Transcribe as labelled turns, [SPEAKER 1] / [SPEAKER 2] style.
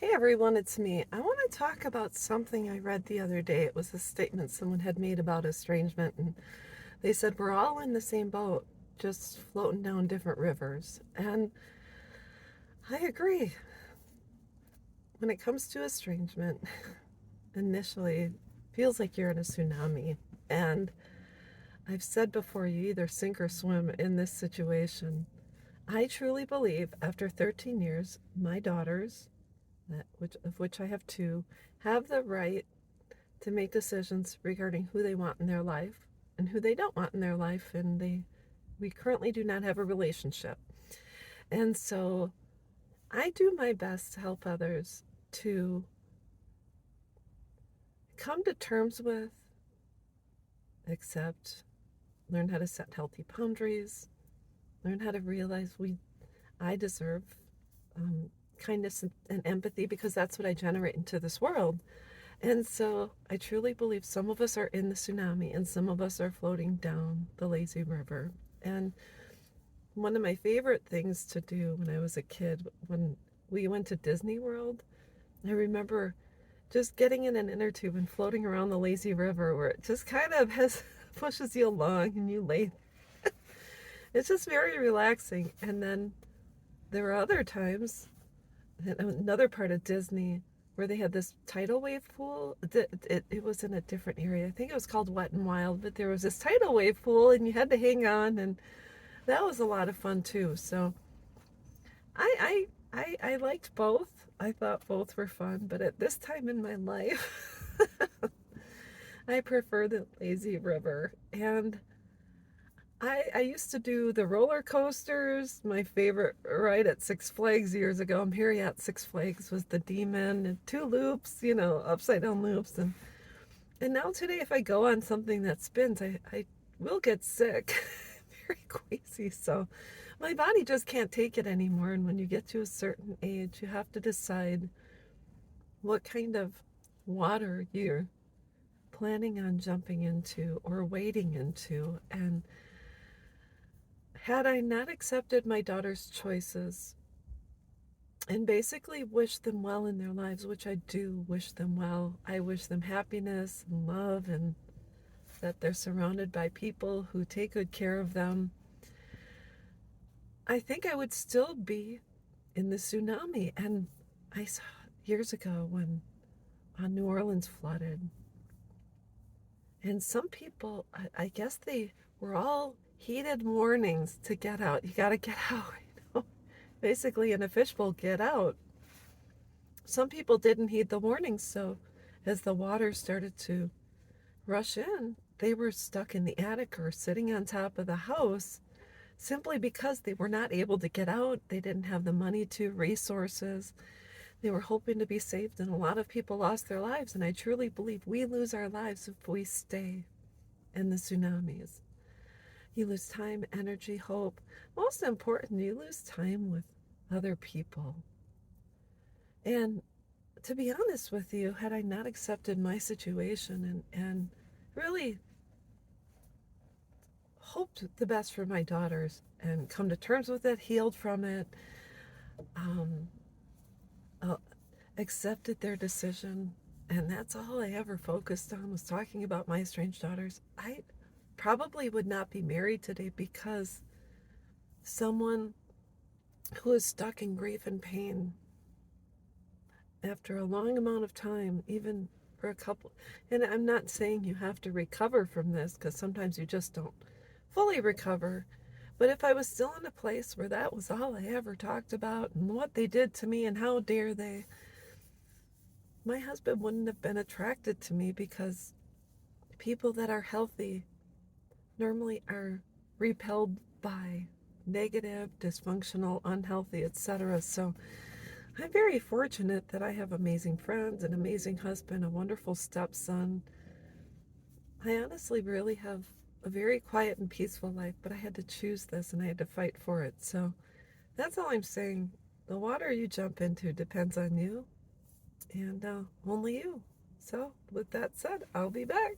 [SPEAKER 1] Hey everyone, it's me. I want to talk about something I read the other day. It was a statement someone had made about estrangement, and they said we're all in the same boat, just floating down different rivers. And I agree. When it comes to estrangement, initially, it feels like you're in a tsunami. And I've said before, you either sink or swim in this situation. I truly believe after 13 years, my daughters, of which I have two, have the right to make decisions regarding who they want in their life and who they don't want in their life. And we currently do not have a relationship. And so I do my best to help others to come to terms with, accept, learn how to set healthy boundaries, learn how to realize I deserve um, kindness and empathy, because that's what I generate into this world. And so I truly believe some of us are in the tsunami and some of us are floating down the lazy river. And one of my favorite things to do when I was a kid, when we went to Disney World, I remember just getting in an inner tube and floating around the lazy river where it just kind of has pushes you along and you lay. It's just very relaxing. And then there were other times, another part of Disney, where they had this tidal wave pool. It was in a different area. I think it was called Wet and Wild, but there was this tidal wave pool and you had to hang on, and that was a lot of fun too. So I liked both. I thought both were fun, but at this time in my life, I prefer the lazy river. And I used to do the roller coasters. My favorite ride at Six Flags years ago, I'm here at Six Flags, was the Demon and two loops, upside down loops. And now today, if I go on something that spins, I will get sick, very queasy. So my body just can't take it anymore. And when you get to a certain age, you have to decide what kind of water you're planning on jumping into or wading into. And had I not accepted my daughter's choices and basically wished them well in their lives, which I do wish them well, I wish them happiness and love, and that they're surrounded by people who take good care of them, I think I would still be in the tsunami. And I saw years ago when New Orleans flooded, and some people, I guess they were all heated warnings to get out. You got to get out. Basically, in a fishbowl, get out. Some people didn't heed the warnings, so as the water started to rush in, they were stuck in the attic or sitting on top of the house simply because they were not able to get out. They didn't have the money to, resources. They were hoping to be saved, and a lot of people lost their lives. And I truly believe we lose our lives if we stay in the tsunamis. You lose time, energy, hope. Most important, you lose time with other people. And to be honest with you, had I not accepted my situation and really hoped the best for my daughters and come to terms with it, healed from it, um, uh, accepted their decision, and that's all I ever focused on, was talking about my estranged daughters, I probably would not be married today, because someone who is stuck in grief and pain after a long amount of time, even for a couple, and I'm not saying you have to recover from this, because sometimes you just don't fully recover, but if I was still in a place where that was all I ever talked about and what they did to me and how dare they, my husband wouldn't have been attracted to me, because people that are healthy normally are repelled by negative, dysfunctional, unhealthy, etc. So I'm very fortunate that I have amazing friends, an amazing husband, a wonderful stepson. I honestly really have a very quiet and peaceful life, but I had to choose this and I had to fight for it. So that's all I'm saying. The water you jump into depends on you, and only you. So with that said, I'll be back.